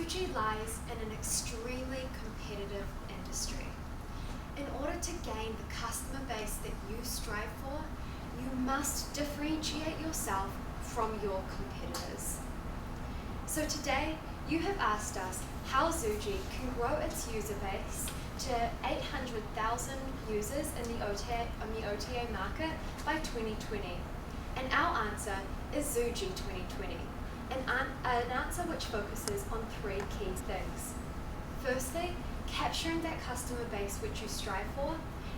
Zuji lies in an extremely competitive industry. In order to gain the customer base that you strive for, you must differentiate yourself from your competitors. So today, you have asked us how Zuji can grow its user base to 800,000 users in the OTA market by 2020. And our answer is Zuji 2020, an answer which focuses on three key things. Firstly, capturing that customer base which you strive for,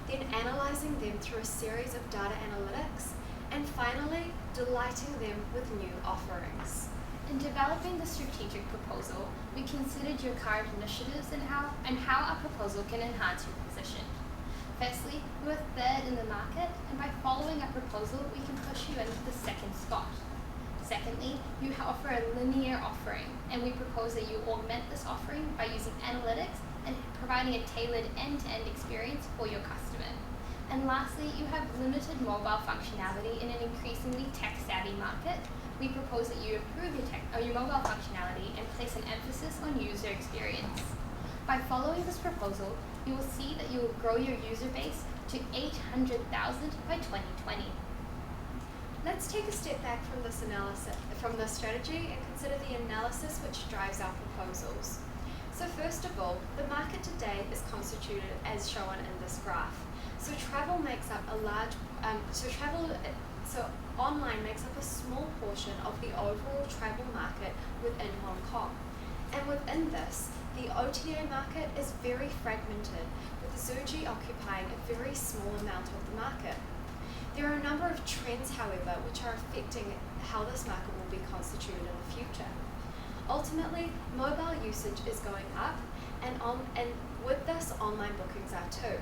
then analysing them through a series of data analytics, and finally, delighting them with new offerings. In developing the strategic proposal, we considered your current initiatives and how our proposal can enhance your position. Firstly, we were third in the market, and by following our proposal, we can push you into the second spot. Secondly, you offer a linear offering, and we propose that you augment this offering by using analytics and providing a tailored end-to-end experience for your customer. And lastly, you have limited mobile functionality in an increasingly tech-savvy market. We propose that you improve your mobile functionality and place an emphasis on user experience. By following this proposal, you will see that you will grow your user base to 800,000 by 2020. Let's take a step back from this strategy and consider the analysis which drives our proposals. So first of all, the market today is constituted as shown in this graph. So travel makes up online makes up a small portion of the overall travel market within Hong Kong. And within this, the OTA market is very fragmented, with Zuji occupying a very small amount of the market. There are a number of trends, however, which are affecting how this market will be constituted in the future. Ultimately, mobile usage is going up, and with this, online bookings are too.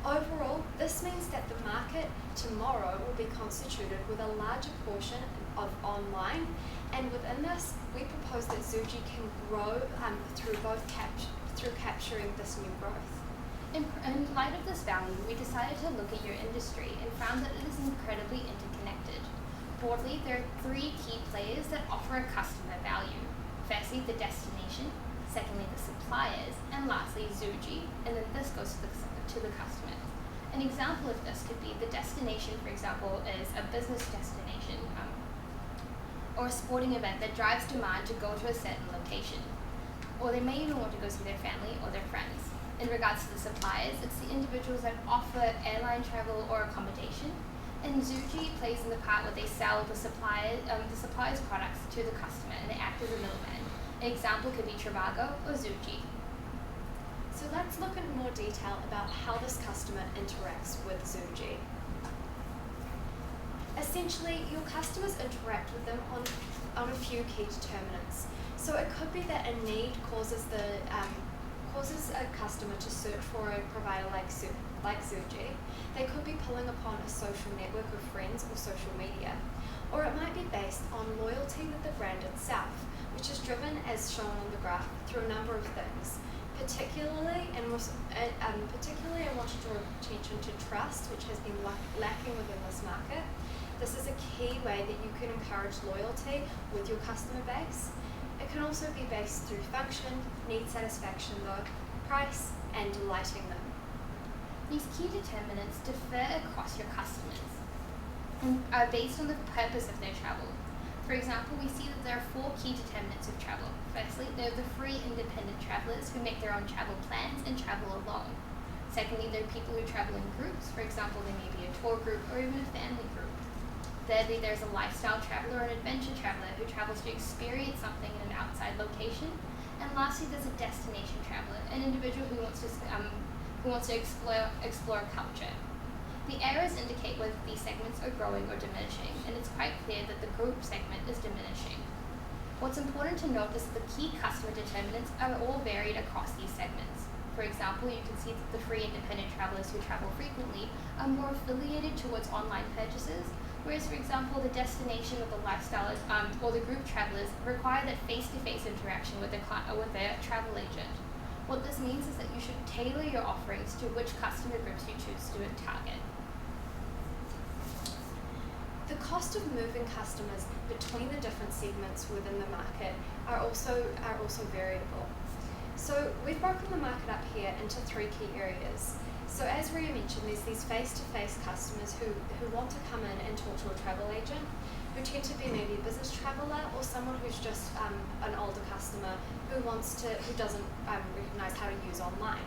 Overall, this means that the market tomorrow will be constituted with a larger portion of online, and within this, we propose that Zuji can grow through capturing this new growth. In light of this value, we decided to look at your industry and found that it is incredibly interconnected. Broadly, there are three key players that offer a customer value. Firstly, the destination, secondly, the suppliers, and lastly, Zuji, and then this goes to the customer. An example of this could be the destination, for example, is a business destination or a sporting event that drives demand to go to a certain location. Or they may even want to go see their family or their friends. In regards to the suppliers, it's the individuals that offer airline travel or accommodation, and Zuji plays in the part where they sell the supplier's products to the customer, and they act as a middleman. An example could be Trivago or Zuji. So let's look in more detail about how this customer interacts with Zuji. Essentially, your customers interact with them on a few key determinants. So it could be that a need causes a customer to search for a provider like Zuji. They could be pulling upon a social network of friends or social media. Or it might be based on loyalty with the brand itself, which is driven, as shown on the graph, through a number of things. Particularly, I want to draw attention to trust, which has been lacking within this market. This is a key way that you can encourage loyalty with your customer base. It can also be based through function, need satisfaction though, price, and delighting them. These key determinants differ across your customers and are based on the purpose of their travel. For example, we see that there are four key determinants of travel. Firstly, there are the free independent travellers who make their own travel plans and travel alone. Secondly, there are people who travel in groups. For example, they may be a tour group or even a family group. Thirdly, there's a lifestyle traveller or an adventure traveller who travels to experience something in an outside location. And lastly, there's a destination traveller, an individual who wants to explore culture. The arrows indicate whether these segments are growing or diminishing, and it's quite clear that the group segment is diminishing. What's important to note is that the key customer determinants are all varied across these segments. For example, you can see that the free independent travellers who travel frequently are more affiliated towards online purchases, whereas, for example, the destination or the lifestyle or the group travellers require that face-to-face interaction with their travel agent. What this means is that you should tailor your offerings to which customer groups you choose to target. The cost of moving customers between the different segments within the market are also variable. So we've broken the market up here into three key areas. So as Ria mentioned, there's these face-to-face customers who want to come in and talk to a travel agent, who tend to be maybe a business traveller or someone who's just an older customer who doesn't recognise how to use online.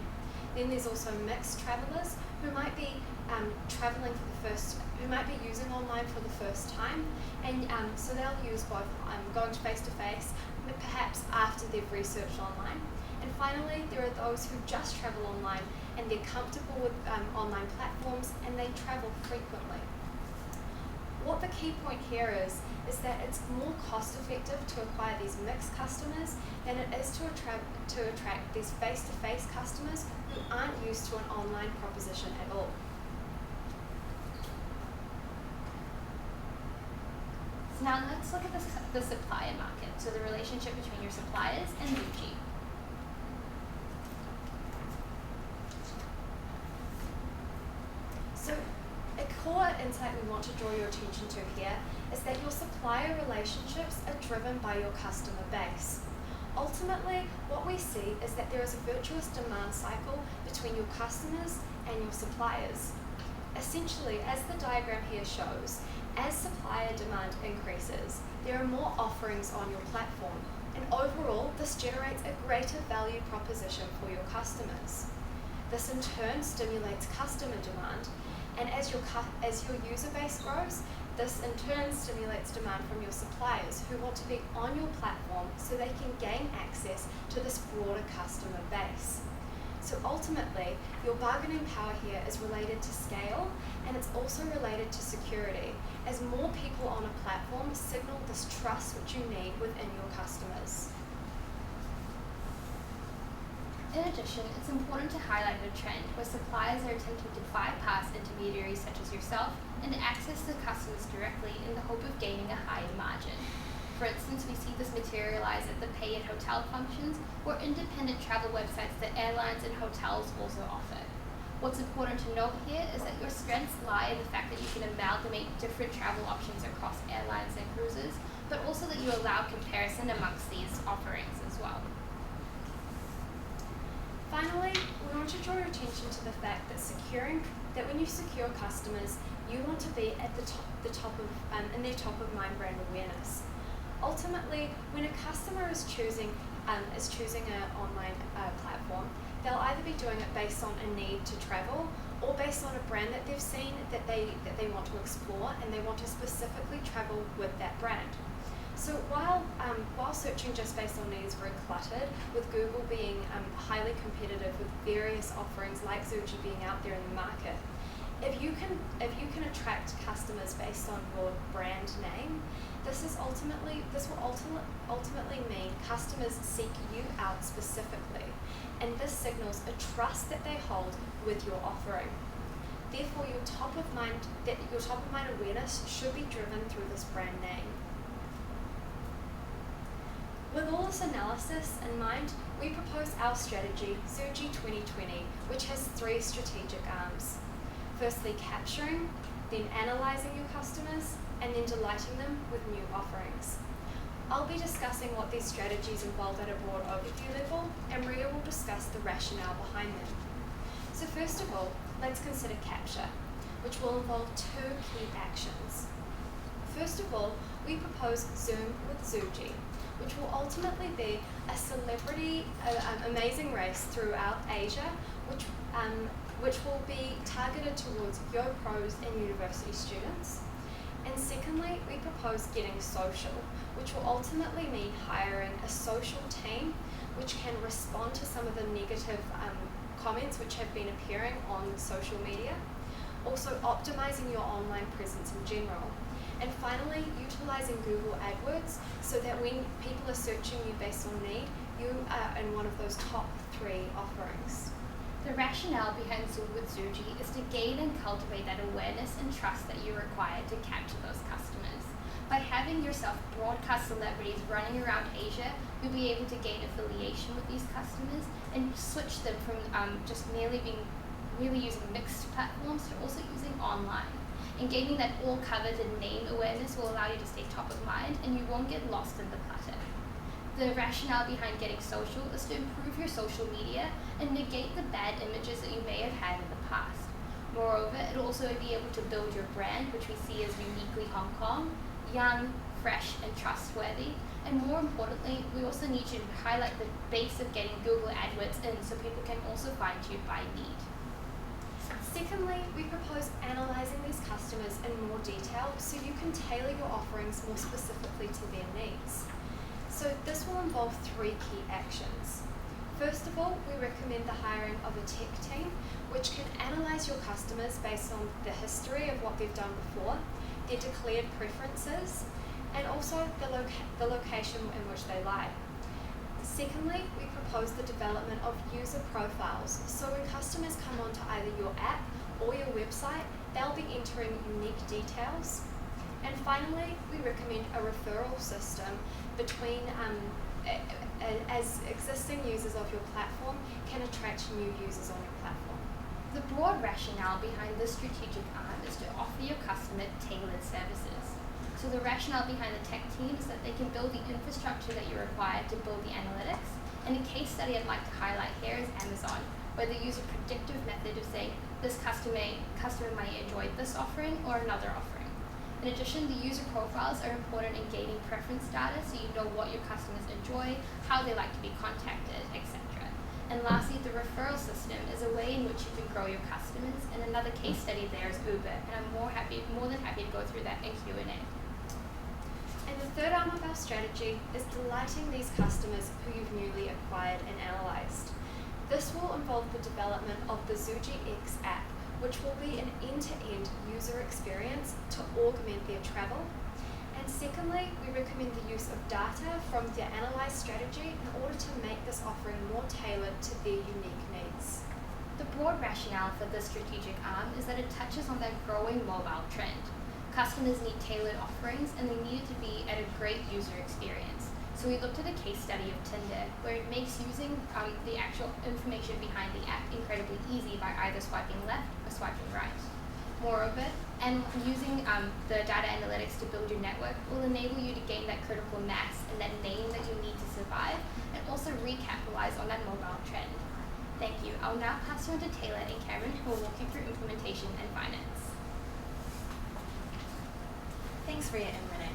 Then there's also mixed travellers who might be who might be using online for the first time, and so they'll use both going face-to-face, but perhaps after they've researched online. And finally, there are those who just travel online and they're comfortable with online platforms and they travel frequently. What the key point here is that it's more cost effective to acquire these mixed customers than it is to attract these face-to-face customers who aren't used to an online proposition at all. So now let's look at the supplier market, so the relationship between your suppliers and Zuji. So a core insight we want to draw your attention to here is that your supplier relationships are driven by your customer base. Ultimately, what we see is that there is a virtuous demand cycle between your customers and your suppliers. Essentially, as the diagram here shows, as supplier demand increases, there are more offerings on your platform, and overall, this generates a greater value proposition for your customers. This in turn stimulates customer demand, and as your user base grows, this in turn stimulates demand from your suppliers who want to be on your platform so they can gain access to this broader customer base. So ultimately, your bargaining power here is related to scale, and it's also related to security, as more people on a platform signal this trust which you need within your customers. In addition, it's important to highlight a trend where suppliers are attempting to bypass intermediaries such as yourself and access the customers directly in the hope of gaining a higher margin. For instance, we see this materialize at the pay-at-hotel functions or independent travel websites that airlines and hotels also offer. What's important to note here is that your strengths lie in the fact that you can amalgamate different travel options across airlines and cruises, but also that you allow comparison amongst these offerings as well. Finally, we want to draw your attention to the fact that when you secure customers, you want to be at in their top of mind brand awareness. Ultimately, when a customer is choosing an online platform, they'll either be doing it based on a need to travel or based on a brand that they've seen that they want to explore and they want to specifically travel with that brand. So while searching just based on need is very cluttered, with Google being highly competitive with various offerings like Zuji being out there in the market, if you can attract customers based on your brand name, this will ultimately mean customers seek you out specifically, and this signals a trust that they hold with your offering. Therefore, your top of mind awareness should be driven through this brand name. With all this analysis in mind, we propose our strategy, Zuji 2020, which has three strategic arms. Firstly, capturing, then analysing your customers, and then delighting them with new offerings. I'll be discussing what these strategies involve at a broad overview level, and Ria will discuss the rationale behind them. So first of all, let's consider capture, which will involve two key actions. First of all, we propose Zoom with Zuji, which will ultimately be a celebrity amazing race throughout Asia, which will be targeted towards Yo Pros and university students. And secondly, we propose getting social, which will ultimately mean hiring a social team which can respond to some of the negative comments which have been appearing on social media, also optimizing your online presence in general. And finally, utilizing Google AdWords so that when people are searching you based on need, you are in one of those top three offerings. The rationale behind Zoom with Zuji is to gain and cultivate that awareness and trust that you require to capture those customers. By having yourself broadcast celebrities running around Asia, you'll be able to gain affiliation with these customers and switch them from just merely using mixed platforms to also using online. And gaining that all-coveted name awareness will allow you to stay top of mind and you won't get lost in the clutter. The rationale behind getting social is to improve your social media and negate the bad images that you may have had in the past. Moreover, it'll also be able to build your brand, which we see as uniquely Hong Kong, young, fresh, and trustworthy. And more importantly, we also need you to highlight the base of getting Google AdWords in so people can also find you by need. Secondly, we propose analysing these customers in more detail so you can tailor your offerings more specifically to their needs. So this will involve 3 key actions. First of all, we recommend the hiring of a tech team which can analyse your customers based on the history of what they've done before, their declared preferences, and also the location in which they lie. Secondly, we propose the development of user profiles, so when customers come onto either your app or your website, they'll be entering unique details. And finally, we recommend a referral system between as existing users of your platform can attract new users on your platform. The broad rationale behind this strategic arm is to offer your customer tailored services. So the rationale behind the tech team is that they can build the infrastructure that you require to build the analytics. And a case study I'd like to highlight here is Amazon, where they use a predictive method of saying this customer might enjoy this offering or another offering. In addition, the user profiles are important in gaining preference data so you know what your customers enjoy, how they like to be contacted, etc. And lastly, the referral system is a way in which you can grow your customers. And another case study there is Uber, and I'm more than happy to go through that in Q&A. And the third arm of our strategy is delighting these customers who you've newly acquired and analysed. This will involve the development of the Zuji X app, which will be an end-to-end user experience to augment their travel. And secondly, we recommend the use of data from the analysed strategy in order to make this offering more tailored to their unique needs. The broad rationale for this strategic arm is that it touches on that growing mobile trend. Customers need tailored offerings and they need it to be at a great user experience. So we looked at a case study of Tinder where it makes using the actual information behind the app incredibly easy by either swiping left or swiping right. Moreover, and using the data analytics to build your network will enable you to gain that critical mass and that name that you need to survive and also recapitalize on that mobile trend. Thank you. I'll now pass you on to Taylor and Cameron who will walk you through implementation and finance. Thanks, Ria and Renee.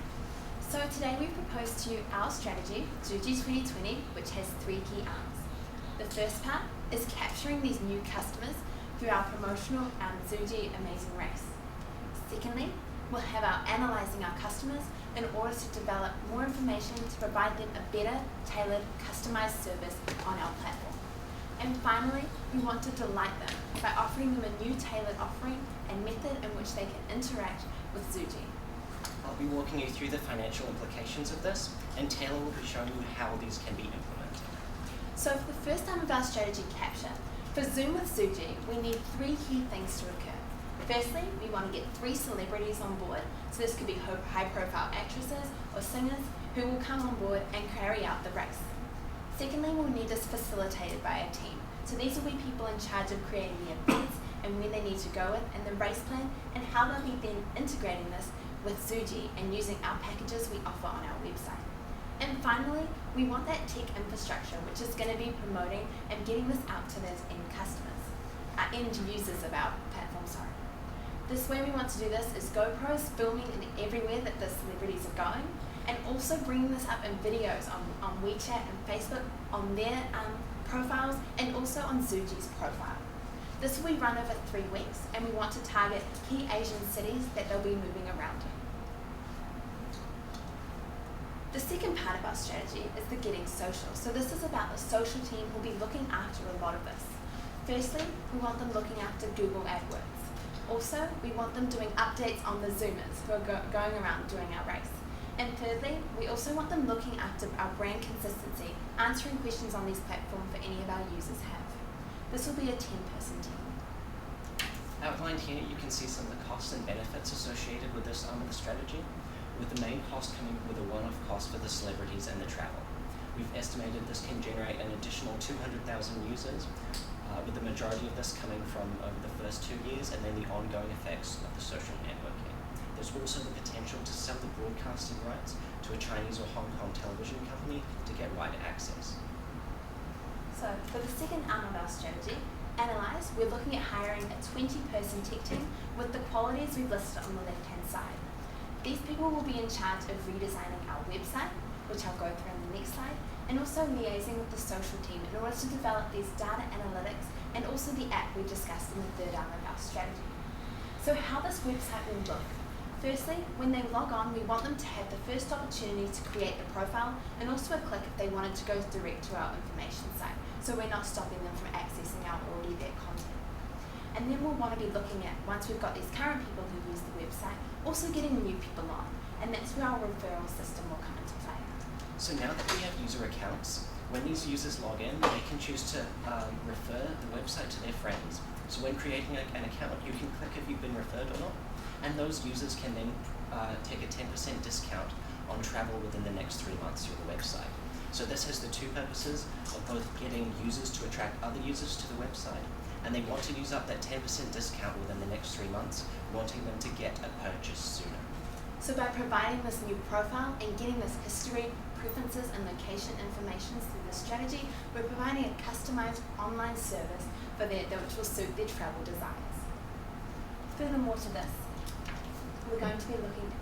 So today we propose to you our strategy, Zuji 2020, which has 3 key arms. The first part is capturing these new customers through our promotional Zuji Amazing Race. Secondly, we'll have our analysing our customers in order to develop more information to provide them a better, tailored, customised service on our platform. And finally, we want to delight them by offering them a new tailored offering and method in which they can interact with Zuji. I'll be walking you through the financial implications of this, and Taylor will be showing you how these can be implemented. So for the first time of our strategy capture, for Zoom with Zuji, we need 3 key things to occur. Firstly, we want to get 3 celebrities on board, so this could be high-profile actresses or singers who will come on board and carry out the race. Secondly, we'll need this facilitated by a team. So these will be people in charge of creating the events and when they need to go with and the race plan and how they'll be then integrating this with Zuji and using our packages we offer on our website. And finally, we want that tech infrastructure which is going to be promoting and getting this out to those end customers, end users of our platform, sorry. This way we want to do this is GoPros filming in everywhere that the celebrities are going and also bringing this up in videos on WeChat and Facebook on their profiles and also on Zuji's profile. This will be run over 3 weeks and we want to target key Asian cities that they'll be moving around in. The second part of our strategy is the getting social. So this is about the social team who'll be looking after a lot of this. Firstly, we want them looking after Google AdWords. Also, we want them doing updates on the Zoomers who are going around doing our race. And thirdly, we also want them looking after our brand consistency, answering questions on these platforms that any of our users have. This will be a 10-person team. Outlined here, you can see some of the costs and benefits associated with this arm of the strategy, with the main cost coming with a one-off cost for the celebrities and the travel. We've estimated this can generate an additional 200,000 users with the majority of this coming from over the first 2 years and then the ongoing effects of the social networking. There's also the potential to sell the broadcasting rights to a Chinese or Hong Kong television company to get wider access. So for the second arm of our strategy, Analyze, we're looking at hiring a 20-person tech team with the qualities we've listed on the left-hand side. These people will be in charge of redesigning our website, which I'll go through on the next slide, and also liaising with the social team in order to develop these data analytics and also the app we discussed in the third arm of our strategy. So how this website will look. Firstly, when they log on, we want them to have the first opportunity to create a profile and also a click if they wanted to go direct to our information site, so we're not stopping them from accessing our already there content. And then we'll want to be looking at, once we've got these current people who use the website, also getting new people on, and that's where our referral system will come into play. So now that we have user accounts, when these users log in, they can choose to refer the website to their friends. So when creating an account, you can click if you've been referred or not, and those users can then take a 10% discount on travel within the next 3 months through the website. So this has the two purposes of both getting users to attract other users to the website, and they want to use up that 10% discount within the next 3 months, wanting them to get a purchase sooner. So by providing this new profile and getting this history, preferences, and location information through the strategy, we're providing a customized online service for which will suit their travel desires. Furthermore to this, we're going to be looking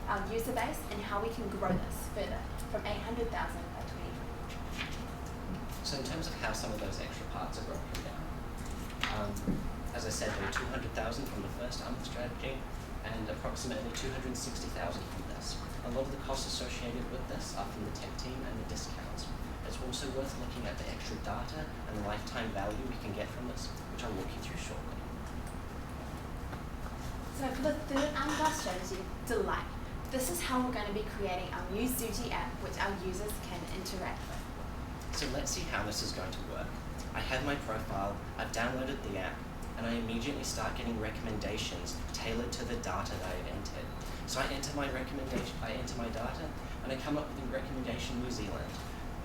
at our user base and how we can grow this further from 800,000 by 2020. So in terms of how some of those extra parts are broken down, as I said, there were 200,000 from the first arm of the strategy and approximately 260,000 from this. A lot of the costs associated with this are from the tech team and the discounts. It's also worth looking at the extra data and the lifetime value we can get from this, which I'll walk you through shortly. So for the third arm of our strategy, Delight. This is how we're going to be creating our new Zuji app, which our users can interact with. So let's see how this is going to work. I have my profile, I've downloaded the app, and I immediately start getting recommendations tailored to the data that I've entered. So I enter my data, and I come up with a recommendation New Zealand,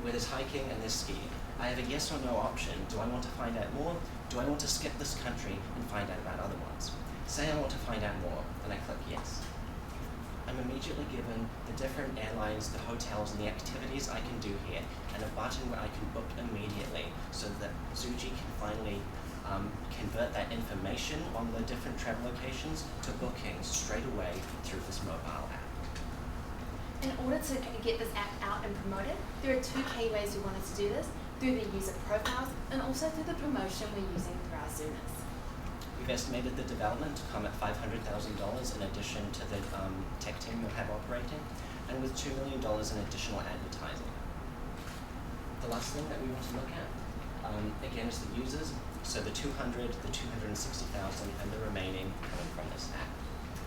where there's hiking and there's skiing. I have a yes or no option. Do I want to find out more? Do I want to skip this country and find out about other ones? Say I want to find out more, and I click yes. I'm immediately given the different airlines, the hotels, and the activities I can do here, and a button where I can book immediately so that Zuji can finally convert that information on the different travel locations to bookings straight away through this mobile app. In order to get this app out and promoted, there are two key ways we wanted to do this, through the user profiles and also through the promotion we're using through our Zoomers. We've estimated the development to come at $500,000 in addition to the tech team we'll have operating, and with $2 million in additional advertising. The last thing that we want to look at, again, is the users. So the 200, the 260,000, and the remaining coming from this app.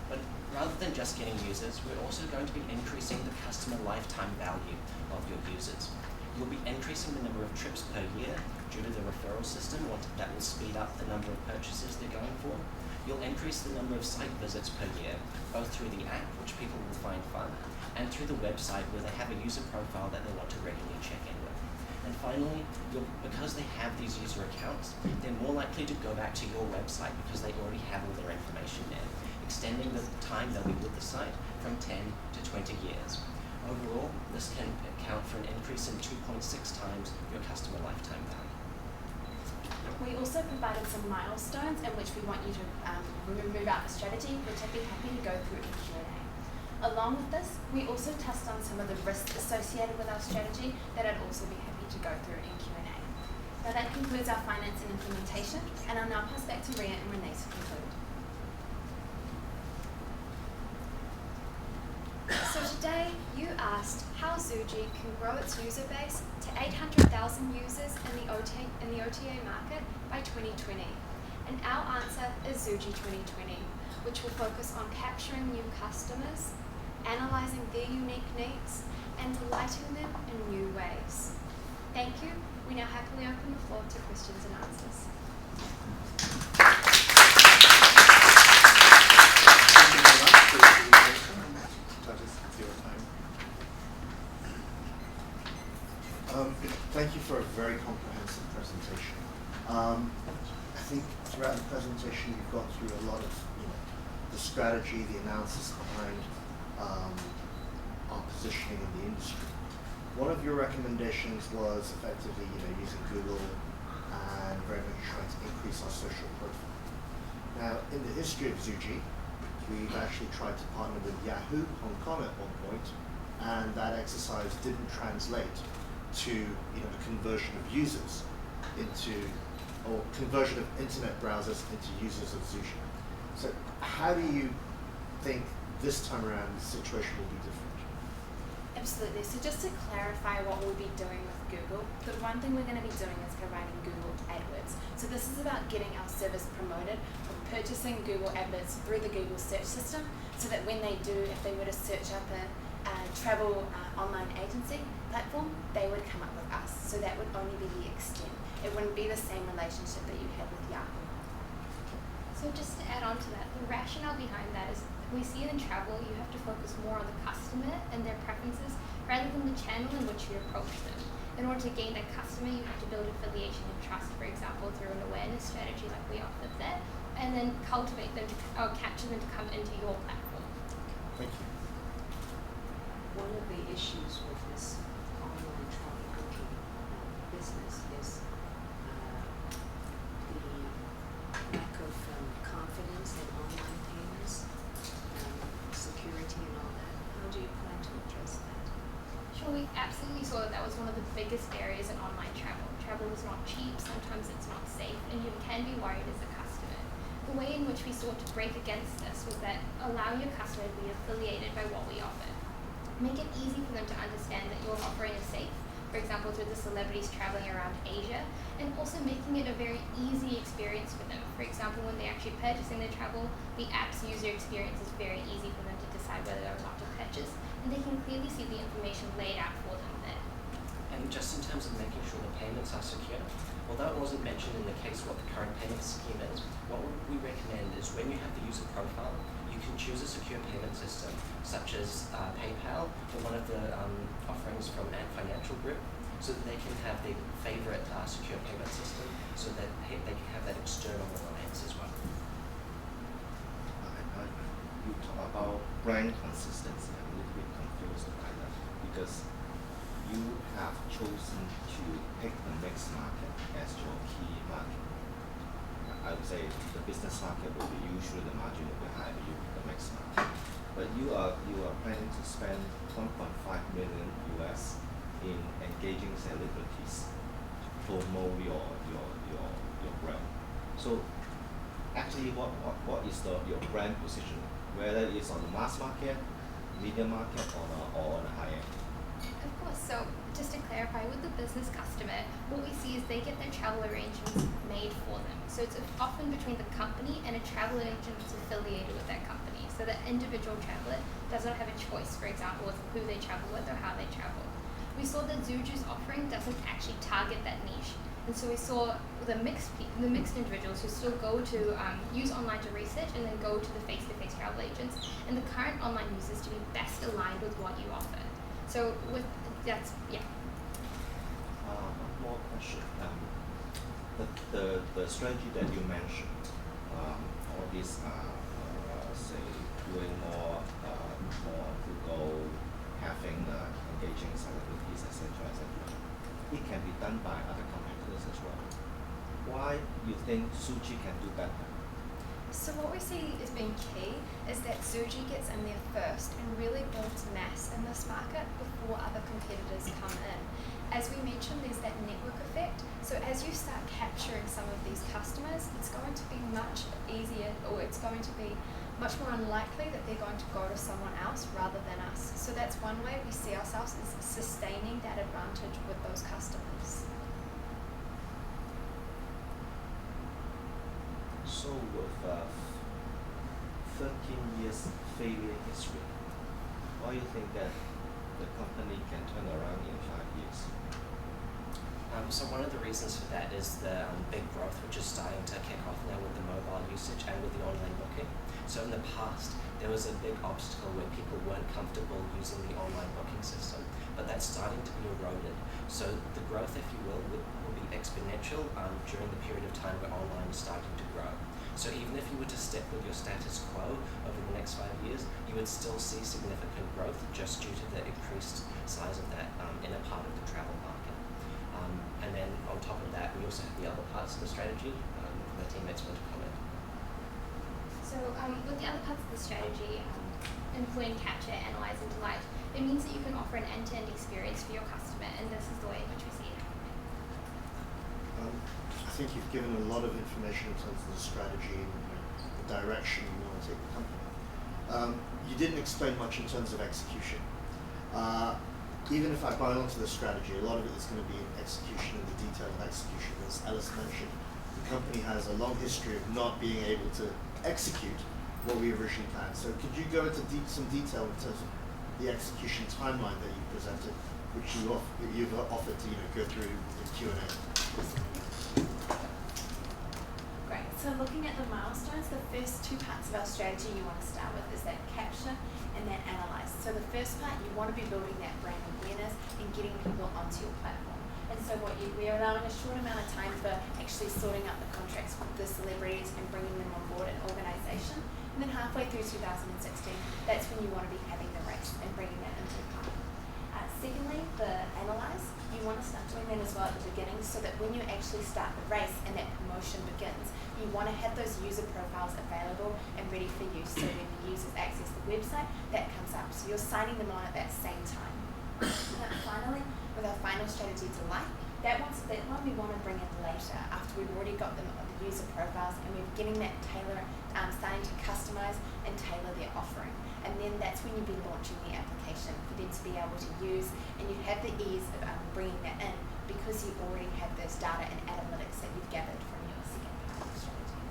But rather than just getting users, we're also going to be increasing the customer lifetime value of your users. You'll be increasing the number of trips per year due to the referral system, that will speed up the number of purchases they're going for. You'll increase the number of site visits per year, both through the app, which people will find fun, and through the website where they have a user profile that they want to regularly check in with. And finally, because they have these user accounts, they're more likely to go back to your website because they already have all their information there, extending the time they'll be with the site from 10 to 20 years. Overall, this can account for an increase in 2.6 times your customer lifetime value. We also provided some milestones in which we want you to move out the strategy, which I'd be happy to go through in Q&A. Along with this, we also touched on some of the risks associated with our strategy that I'd also be happy to go through in Q&A. Now that concludes our finance and implementation, and I'll now pass back to Ria and Renee to conclude. So today you asked how Zuji can grow its user base to 800,000 users in the OTA market by 2020. And our answer is Zuji 2020, which will focus on capturing new customers, analysing their unique needs, and delighting them in new ways. Thank you. We now happily open the floor to questions and answers. Thank you for a very comprehensive presentation. I think throughout the presentation you've gone through a lot of the strategy, the analysis behind our positioning in the industry. One of your recommendations was effectively using Google and very much trying to increase our social profile. Now, in the history of Zuji, we've actually tried to partner with Yahoo Hong Kong at one point, and that exercise didn't translate to the conversion of users or conversion of internet browsers into users of Zuji. So how do you think this time around the situation will be different? Absolutely. So just to clarify what we'll be doing with Google, the one thing we're going to be doing is providing Google AdWords. So this is about getting our service promoted or purchasing Google AdWords through the Google search system, so that when they do, if they were to search up a travel online agency platform, they would come up with us. So that would only be the extent. It wouldn't be the same relationship that you had with Yahoo. So just to add on to that, the rationale behind that is we see in travel you have to focus more on the customer and their preferences rather than the channel in which you approach them. In order to gain that customer, you have to build affiliation and trust, for example, through an awareness strategy like we offered there, and then cultivate them or capture them to come into your platform. Thank you. One of the issues with this online travel booking business is the lack of confidence in online payments, security and all that. How do you plan to address that? Sure, we absolutely saw that was one of the biggest areas in online travel. Travel is not cheap, sometimes it's not safe, and you can be worried as a customer. The way in which we sought to break against this was that allow your customer to be affiliated by what we offer. Make it easy for them to understand that your offering is safe, for example, through the celebrities traveling around Asia, and also making it a very easy experience for them. For example, when they're actually purchasing their travel, the app's user experience is very easy for them to decide whether or not to purchase, and they can clearly see the information laid out for them there. And just in terms of making sure the payments are secure, although it wasn't mentioned in the case what the current payment scheme is, what we recommend is when you have the user profile, you can choose a secure payment system such as PayPal or one of the offerings from Ant Financial Group, so that they can have their favorite secure payment system, so that they can have that external reliance as well. You talk about brand consistency. I'm a little bit confused by that because you have chosen to pick the mixed market as your key market. I would say the business market will be usually the margin will be higher, you pick the mixed market. But you are planning to spend 1.5 million US in engaging celebrities to promote your brand. So actually what is your brand position? Whether it's on the mass market, medium market or on the high end? Of course, so just to clarify, with the business customer, what we see is they get their travel arrangements made for them. So it's often between the company and a travel agent that's affiliated with that company. So the individual traveler does not have a choice, for example, with who they travel with or how they travel. We saw that Zuji's offering doesn't actually target that niche. And so we saw the mixed individuals who still go to use online to research and then go to the face-to-face travel agents, and the current online users to be best aligned with what you offer. So with that's yeah. One more question. The strategy that you mentioned, all these say doing more Google, having engaging celebrities, etc., etc. It can be done by other competitors as well. Why you think Zuji can do better? So what we see as being key is that Zuji gets in there first and really builds mass in this market before other competitors come in. As we mentioned, there's that network effect. So as you start capturing some of these customers, it's going to be much easier, or it's going to be much more unlikely that they're going to go to someone else rather than us. So that's one way we see ourselves as sustaining that advantage with those customers. So with 13 years failure history, why do you think that the company can turn around in 5 years? So one of the reasons for that is the big growth which is starting to kick off now with the mobile usage and with the online booking. So in the past, there was a big obstacle where people weren't comfortable using the online booking system, but that's starting to be eroded. So the growth, if you will be exponential during the period of time where online is starting to grow. So even if you were to stick with your status quo over the next 5 years, you would still see significant growth just due to the increased size of that inner part of the travel market. And then on top of that, we also have the other parts of the strategy. My teammates want to comment. So with the other parts of the strategy, employ and capture, analyze and delight, it means that you can offer an end-to-end experience for your customer, and this is the way in which we see it. I think you've given a lot of information in terms of the strategy and the direction you want to take the company. You didn't explain much in terms of execution. Even if I buy onto the strategy, a lot of it is going to be in execution and the detail of execution. As Alice mentioned, the company has a long history of not being able to execute what we originally planned. So could you go into some detail in terms of the execution timeline that you presented, which you've offered to go through the Q&A? Great. So looking at the milestones, the first two parts of our strategy you want to start with is that capture and that analyze. So the first part, you want to be building that brand awareness and getting people onto your platform. And so we're allowing a short amount of time for actually sorting out the contracts with the celebrities and bringing them on board an organisation. And then halfway through 2016, that's when you want to be having the race and bringing that into the park. Secondly, the analyze, you want to start doing that as well at the beginning so that when you actually start the race and that promotion begins, you want to have those user profiles available and ready for use. So when the users access the website, that comes up. So you're signing them on at that same time. And finally, with our final strategy, delight, that one we want to bring in later after we've already got them on the user profiles and we're getting that starting to customize and tailor their offering. And then that's when you'll be launching the application for them to be able to use, and you have the ease of bringing that in because you already have those data and analytics that you've gathered from your second part of the strategy.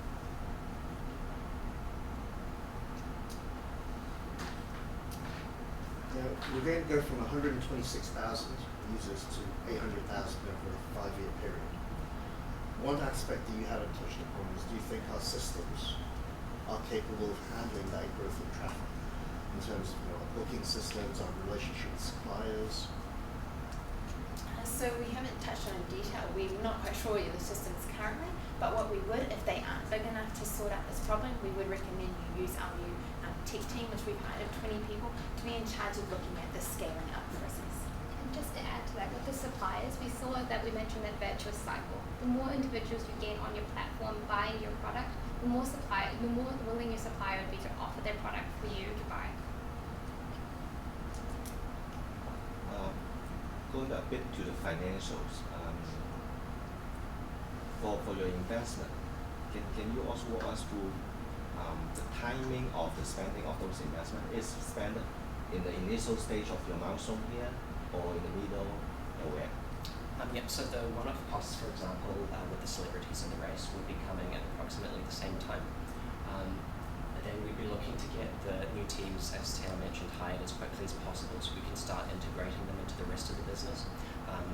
Now, we're going to go from 126,000 users to 800,000 over a 5-year period. One aspect that you haven't touched upon is, do you think our systems are capable of handling that growth of traffic in terms of our booking systems, our relationship with suppliers? So we haven't touched on in detail. We're not quite sure the systems currently, but what we would, if they aren't big enough to sort out this problem, we would recommend you use our new tech team, which we've hired of 20 people, to be in charge of looking at the scaling up process. And just to add to that, with the suppliers, we saw that we mentioned that virtuous cycle. The more individuals you gain on your platform buying your product, the more willing your supplier would be to offer their product for you to buy. Going a bit to the financials, for your investment, can you also walk us through the timing of the spending of those investments? Is spent in the initial stage of your milestone here, or in the middle, or where? Yep, so the one-off costs, for example, with the celebrities in the race would be coming at approximately the same time. Then we'd be looking to get the new teams, as Taylor mentioned, hired as quickly as possible so we can start integrating them into the rest of the business.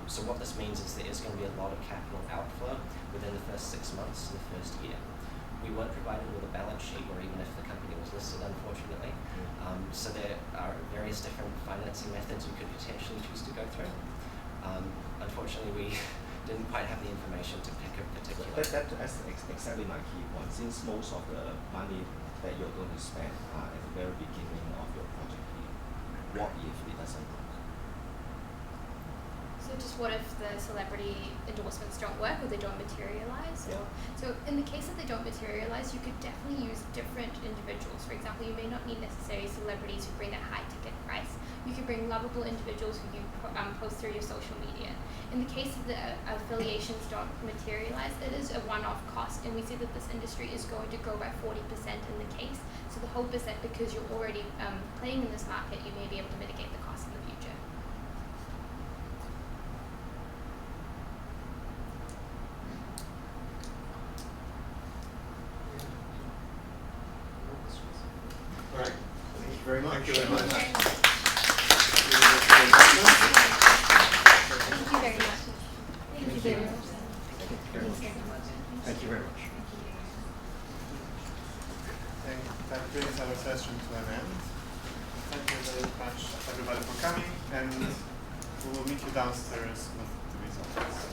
So what this means is there is going to be a lot of capital outflow within the first 6 months and the first year. We weren't provided with a balance sheet or even if the company was listed, unfortunately. So there are various different financing methods we could potentially choose to go through. Unfortunately, we didn't quite have the information to pick a particular. That's exactly my key point. Since most of the money that you're going to spend at the very beginning of your project here, what if it doesn't work? So just what if the celebrity endorsements don't work or they don't materialize? Yeah. So in the case that they don't materialize, you could definitely use different individuals. For example, you may not need necessarily celebrities who bring that high ticket price. You could bring lovable individuals who you post through your social media. In the case of the affiliations don't materialize, it is a one-off cost, and we see that this industry is going to grow by 40% in the case. So the hope is that because you're already playing in this market, you may be able to mitigate the cost in the future. All right. Thank you very much. Thank you very much. Thank you very much. Thank you very much. Thank you very much. And that brings our session to an end. Thank you very much, everybody, for coming, and we will meet you downstairs with the results.